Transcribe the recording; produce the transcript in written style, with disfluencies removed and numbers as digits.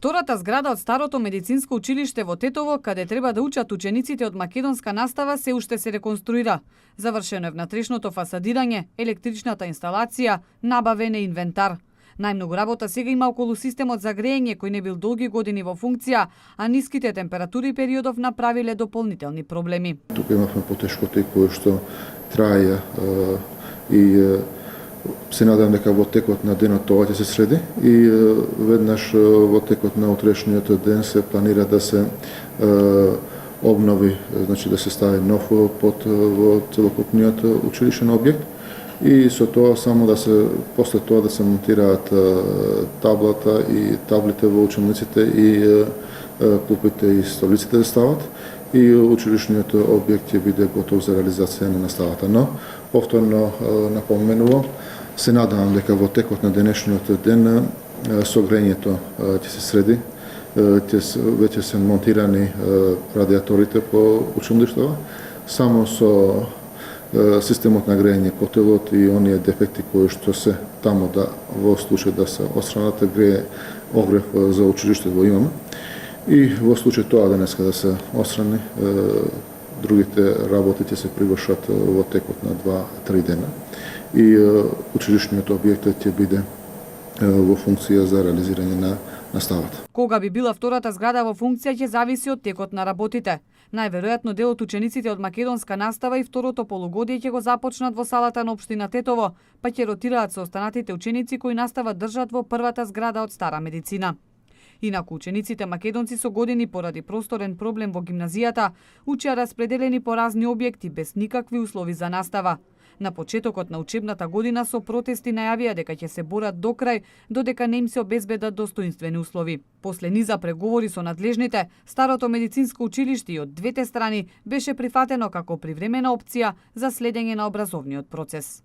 Втората зграда од старото медицинско училиште во Тетово, каде треба да учат учениците од македонска настава, се уште се реконструира. Завршено е внатрешното фасадирање, електричната инсталација, набавен е инвентар. Најмногу работа сега има околу системот за грејење кој не бил долги години во функција, а ниските температури периодов направиле дополнителни проблеми. Тука имавме потешкоти кои што траја и се надам дека во текот на денот тоа ќе се среди и веднаш во текот на утрешниот ден се планира да се обнови, значи да се стави нов под во целокупниот училишен објект и со тоа само да се после тоа да се монтираат таблата и таблите во учениците и клупите и столиците да стават и училишниот објект ќе биде готов за реализација на наставата. Но повторно напоменувам, се надевам дека во текот на денешниот ден со грејењето ќе се среди, веќе се монтирани радиаторите по училиштава, само со системот на грејење котелот и оние дефекти кои што се таму да во случај да се отстранат грее огрев за училиштето имаме. И во случај тоа денеска да се отстрани, другите работи ќе се привршат во текот на 2-3 дена и училишниот објект ќе биде во функција за реализирање на наставата. Кога би била втората зграда во функција ќе зависи од текот на работите. Најверојатно дел од учениците од македонска настава и второто полугодие ќе го започнат во салата на општина Тетово, па ќе ротираат со останатите ученици кои настава држат во првата зграда од стара медицина. Инаку учениците македонци со години поради просторен проблем во гимназијата учеа распределени по разни објекти без никакви услови за настава. На почетокот на учебната година со протести најавија дека ќе се борат до крај додека не им се обезбедат достоинствени услови. После низа преговори со надлежните, старото медицинско училиште и од двете страни беше прифатено како привремена опција за следење на образовниот процес.